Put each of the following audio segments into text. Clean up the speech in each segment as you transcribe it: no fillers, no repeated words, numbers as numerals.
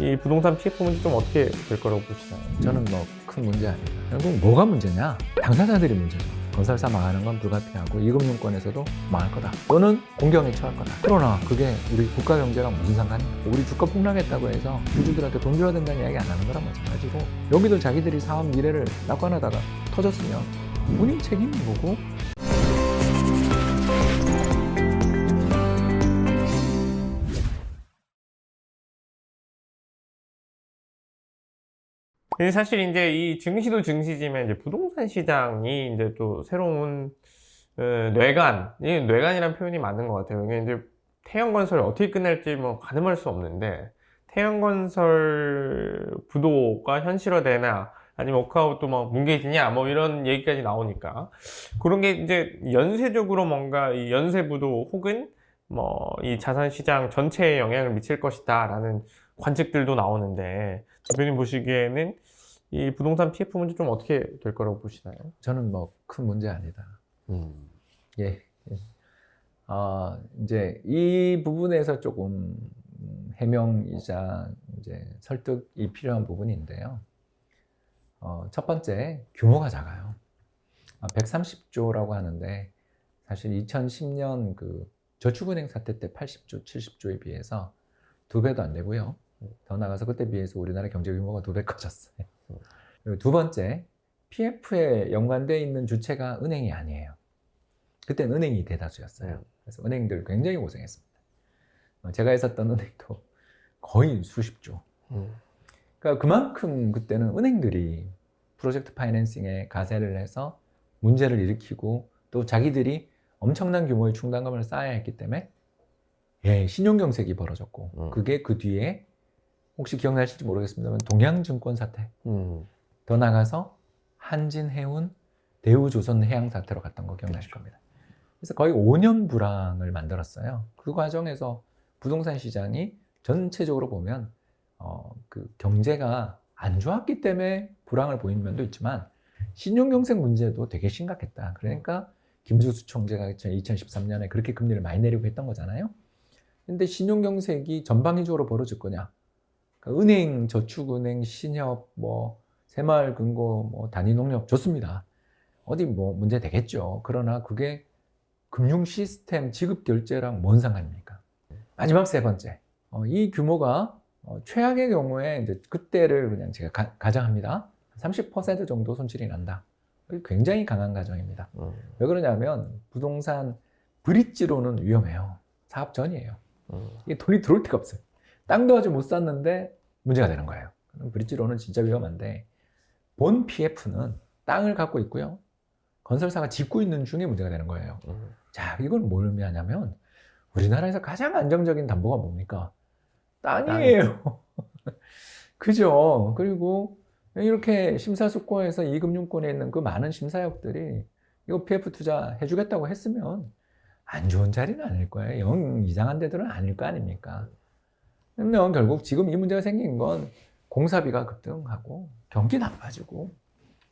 이 부동산 PF 문제 좀 어떻게 될 거라고 보시나요? 저는 뭐 큰 문제 아니다. 결국 뭐가 문제냐? 당사자들이 문제죠. 건설사 망하는 건 불가피하고 이금융권에서도 망할 거다. 또는 공경에 처할 거다. 그러나 그게 우리 국가 경제랑 무슨 상관이야? 우리 주가 폭락했다고 해서 주주들한테 돈 줘야 된다는 이야기 안 하는 거랑 마찬가지고, 여기도 자기들이 사업 미래를 낙관하다가 터졌으면 본인 책임이 뭐고, 근데 사실 이제 이 증시도 증시지만 이제 부동산 시장이 이제 또 새로운 뇌관, 이 뇌관이라는 표현이 맞는 것 같아요. 이게 이제 태양건설이 어떻게 끝날지 뭐 가늠할 수 없는데, 태양건설 부도가 현실화되나 아니면 워크아웃도 뭐 뭉개지냐 뭐 이런 얘기까지 나오니까, 그런 게 이제 연쇄적으로 뭔가 이 연쇄 부도 혹은 뭐 이 자산 시장 전체에 영향을 미칠 것이다 라는 관측들도 나오는데, 대표님 보시기에는 이 부동산 PF 문제 좀 어떻게 될 거라고 보시나요? 저는 뭐 큰 문제 아니다. 예. 이제 이 부분에서 조금 해명이자 이제 설득이 필요한 부분인데요. 첫 번째, 규모가 작아요. 130조라고 하는데, 사실 2010년 그 저축은행 사태 때 80조, 70조에 비해서 2배도 안 되고요. 더 나가서 그때 비해서 우리나라 경제 규모가 2배 커졌어요. 그리고 두 번째, PF에 연관되어 있는 주체가 은행이 아니에요. 그때는 은행이 대다수였어요. 그래서 은행들 굉장히 고생했습니다. 제가 있었던 은행도 거의 수십조. 그러니까 그만큼 그때는 은행들이 프로젝트 파이낸싱에 가세를 해서 문제를 일으키고, 또 자기들이 엄청난 규모의 충당금을 쌓아야 했기 때문에 신용경색이 벌어졌고, 그게 그 뒤에 혹시 기억나실지 모르겠습니다만 동양증권 사태, 더 나가서 한진해운, 대우조선해양 사태로 갔던 거 기억나실 겁니다. 그래서 거의 5년 불황을 만들었어요. 그 과정에서 부동산 시장이 전체적으로 보면 그 경제가 안 좋았기 때문에 불황을 보이는 면도 있지만, 신용경색 문제도 되게 심각했다. 그러니까 김주수 총재가 2013년에 그렇게 금리를 많이 내리고 했던 거잖아요. 근데 신용경색이 전방위적으로 벌어질 거냐? 그러니까 은행, 저축은행, 신협, 뭐 새마을금고, 뭐 단위농협 좋습니다. 어디 뭐 문제 되겠죠. 그러나 그게 금융 시스템 지급 결제랑 뭔 상관입니까? 마지막 세 번째, 이 규모가 최악의 경우에 이제 그때를 그냥 제가 가정합니다. 30% 정도 손실이 난다. 굉장히 강한 가정입니다. 왜 그러냐면 부동산 브릿지로는 위험해요. 사업 전이에요. 이게 돈이 들어올 데가 없어요. 땅도 아직 못 샀는데 문제가 되는 거예요. 브릿지로는 진짜 위험한데, 본 PF는 땅을 갖고 있고요. 건설사가 짓고 있는 중에 문제가 되는 거예요. 자, 이건 뭘 의미하냐면 우리나라에서 가장 안정적인 담보가 뭡니까? 땅이에요. 그죠? 그리고 이렇게 심사숙고해서 이금융권에 있는 그 많은 심사역들이 이거 PF 투자 해주겠다고 했으면 안 좋은 자리는 아닐 거예요. 영 이상한 데들은 아닐 거 아닙니까? 그러면 결국 지금 이 문제가 생긴 건 공사비가 급등하고 경기 나빠지고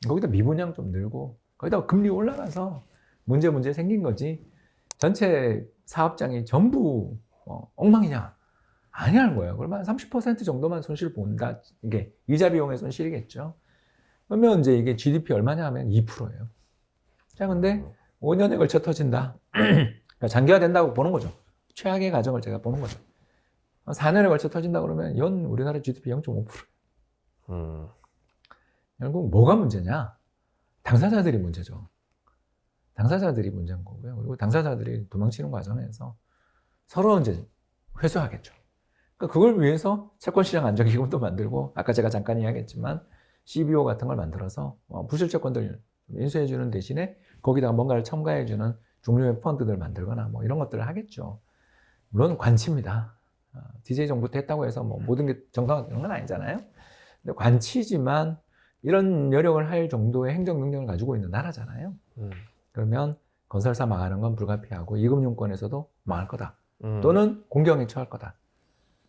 거기다 미분양 좀 늘고 거기다 금리 올라가서 문제 생긴 거지, 전체 사업장이 전부 엉망이냐? 아니라는 거예요. 그러면 30% 정도만 손실 본다. 이게 이자 비용의 손실이겠죠. 그러면 이제 이게 GDP 얼마냐 하면 2%예요. 자, 근데 5년에 걸쳐 터진다. 그러니까 장기화된다고 보는 거죠. 최악의 가정을 제가 보는 거죠. 4년에 걸쳐 터진다 그러면 연 우리나라 GDP 0.5%. 결국 뭐가 문제냐? 당사자들이 문제죠. 당사자들이 문제인 거고요. 그리고 당사자들이 도망치는 과정에서 서로 이제 회수하겠죠. 그러니까 그걸 위해서 채권시장 안정기금도 만들고, 아까 제가 잠깐 이야기했지만 CBO 같은 걸 만들어서 부실채권들 인수해주는 대신에 거기다가 뭔가를 첨가해주는 중류의 펀드들 만들거나 뭐 이런 것들을 하겠죠. 물론 관치입니다. DJ 정부 때 했다고 해서 뭐 모든 게 정당한 건 아니잖아요. 근데 관치지만 이런 여력을 할 정도의 행정 능력을 가지고 있는 나라잖아요. 그러면 건설사 망하는 건 불가피하고 이금융권에서도 망할 거다. 또는 공경에 처할 거다.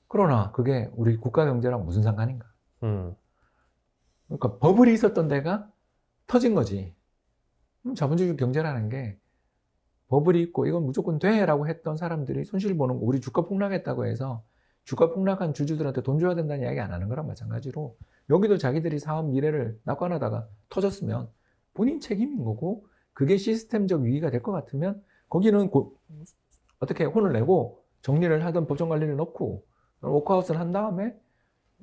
그러나 그게 우리 국가 경제랑 무슨 상관인가? 그러니까 버블이 있었던 데가 터진 거지. 자본주의 경제라는 게 버블이 있고 이건 무조건 돼라고 했던 사람들이 손실 보는 거, 우리 주가 폭락했다고 해서 주가 폭락한 주주들한테 돈 줘야 된다는 이야기 안 하는 거랑 마찬가지로 여기도 자기들이 사업 미래를 낙관하다가 터졌으면 본인 책임인 거고 그게 시스템적 위기가 될 것 같으면 거기는 어떻게 혼을 내고 정리를 하든 법정관리를 넣고 워크아웃을 한 다음에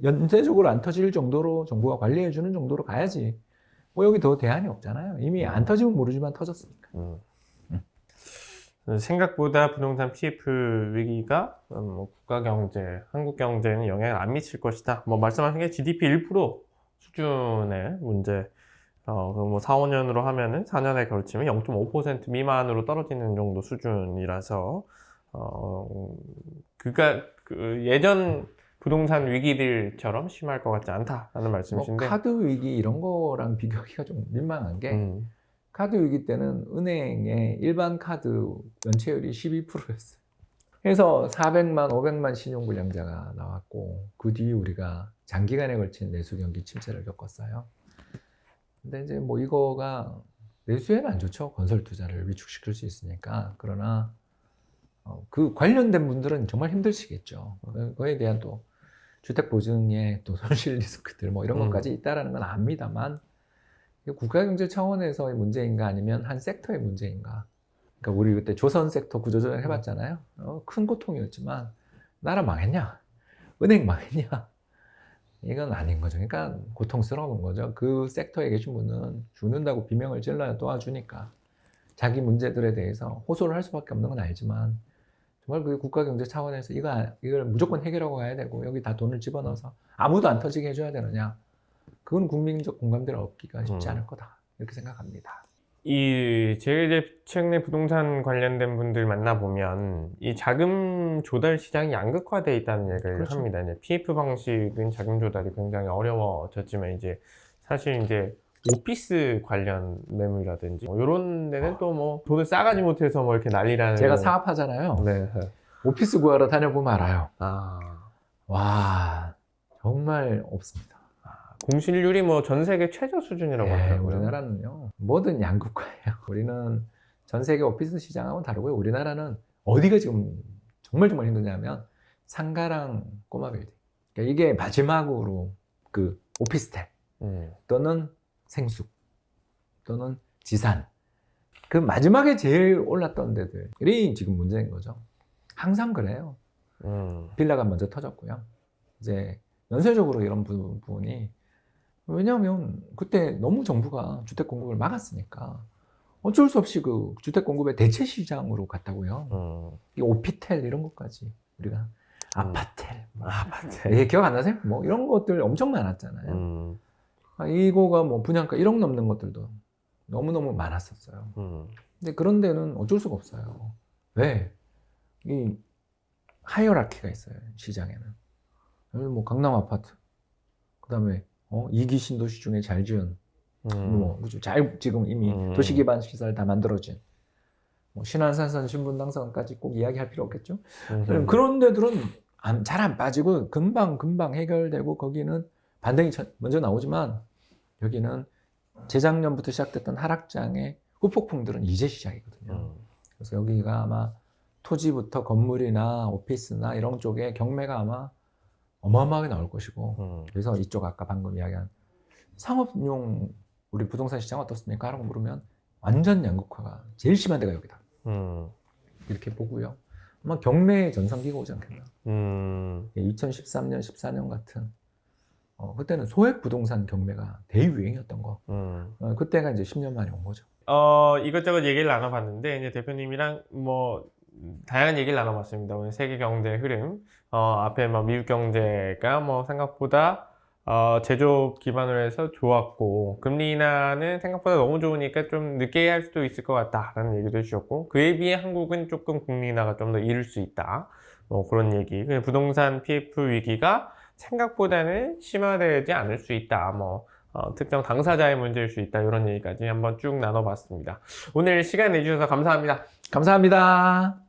연쇄적으로 안 터질 정도로 정부가 관리해 주는 정도로 가야지. 뭐 여기 더 대안이 없잖아요. 이미 안 터지면 모르지만 터졌으니까. 생각보다 부동산 PF 위기가 뭐 국가 경제, 한국 경제에는 영향을 안 미칠 것이다. 뭐 말씀하신 게 GDP 1% 수준의 문제. 뭐 4, 5년으로 하면은 4년에 걸치면 0.5% 미만으로 떨어지는 정도 수준이라서 그가 예전 부동산 위기들처럼 심할 것 같지 않다라는 말씀이신데. 뭐 카드 위기 이런 거랑 비교하기가 좀 민망한 게 카드 위기 때는 은행의 일반 카드 연체율이 12%였어요. 그래서 400만, 500만 신용불량자가 나왔고 그 뒤에 우리가 장기간에 걸친 내수 경기 침체를 겪었어요. 근데 이제 뭐 이거가 내수에는 안 좋죠. 건설 투자를 위축시킬 수 있으니까. 그러나 그 관련된 분들은 정말 힘드시겠죠. 그거에 대한 또 주택 보증의 또 손실 리스크들 뭐 이런 것까지 있다라는 건 압니다만 국가경제 차원에서의 문제인가 아니면 한 섹터의 문제인가. 그러니까 우리 그때 조선 섹터 구조조정 해봤잖아요. 큰 고통이었지만 나라 망했냐? 은행 망했냐? 이건 아닌 거죠. 그러니까 고통스러운 거죠. 그 섹터에 계신 분은 죽는다고 비명을 질러야 도와주니까 자기 문제들에 대해서 호소를 할 수밖에 없는 건 알지만 정말 그 국가경제 차원에서 이걸 무조건 해결하고 가야 되고 여기 다 돈을 집어넣어서 아무도 안 터지게 해줘야 되느냐. 그건 국민적 공감대를 얻기가 쉽지 않을 거다. 이렇게 생각합니다. 최근에 부동산 관련된 분들 만나보면 이 자금 조달 시장이 양극화되어 있다는 얘기를 그렇죠. 합니다. 이제 PF 방식은 자금 조달이 굉장히 어려워졌지만 이제 사실 이제 오피스 관련 매물이라든지 이런 데는 또 뭐 돈을 싸가지 못해서 뭐 이렇게 난리라는. 제가 사업하잖아요. 네. 오피스 구하러 다녀보면 알아요. 아, 와, 정말 없습니다. 공실률이 뭐 전 세계 최저 수준이라고 하더라고요. 우리나라는요, 뭐든 양극화예요. 우리는 전 세계 오피스 시장하고는 다르고요. 우리나라는 어디가 지금 정말 힘드냐면 상가랑 꼬마 빌딩. 그러니까 이게 마지막으로 그 오피스텔 또는 생숙 또는 지산. 그 마지막에 제일 올랐던 데들이 지금 문제인 거죠. 항상 그래요. 빌라가 먼저 터졌고요. 이제 연쇄적으로 이런 부분이 왜냐하면 그때 너무 정부가 주택 공급을 막았으니까 어쩔 수 없이 그 주택 공급의 대체 시장으로 갔다고요. 이 오피텔 이런 것까지 우리가 아파텔, 예, 기억 안 나세요? 뭐 이런 것들 엄청 많았잖아요. 이거가 뭐 분양가 1억 넘는 것들도 너무너무 많았었어요. 근데 그런 데는 어쩔 수가 없어요. 왜? 이 하이어라키가 있어요, 시장에는. 뭐 강남 아파트, 그 다음에 2기 신도시 중에 잘 지은 뭐 잘 지금 이미 도시 기반 시설 다 만들어진 뭐 신안산선 신분당선까지 꼭 이야기할 필요 없겠죠. 그런 데들은 잘 안 빠지고 금방 해결되고 거기는 반등이 먼저 나오지만 여기는 재작년부터 시작됐던 하락장의 후폭풍들은 이제 시작이거든요. 그래서 여기가 아마 토지부터 건물이나 오피스나 이런 쪽에 경매가 아마 어마어마하게 나올 것이고 그래서 이쪽 아까 방금 이야기한 상업용 우리 부동산 시장 어떻습니까? 라고 물으면 완전 양극화가 제일 심한 데가 여기다. 이렇게 보고요. 아마 경매의 전성기가 오지 않겠나. 2013년, 14년 같은 그때는 소액 부동산 경매가 대유행이었던 거. 그때가 이제 10년 만에 온 거죠. 이것저것 얘기를 나눠봤는데 이제 대표님이랑 뭐 다양한 얘기를 나눠봤습니다. 오늘 세계 경제 흐름, 앞에 뭐 미국 경제가 뭐 생각보다 제조업 기반으로 해서 좋았고 금리 인하는 생각보다 너무 좋으니까 좀 늦게 할 수도 있을 것 같다라는 얘기도 해주셨고 그에 비해 한국은 조금 금리 인하가 좀 더 이를 수 있다. 뭐 그런 얘기. 부동산 PF 위기가 생각보다는 심화되지 않을 수 있다. 뭐 특정 당사자의 문제일 수 있다. 이런 얘기까지 한번 쭉 나눠봤습니다. 오늘 시간 내주셔서 감사합니다. 감사합니다.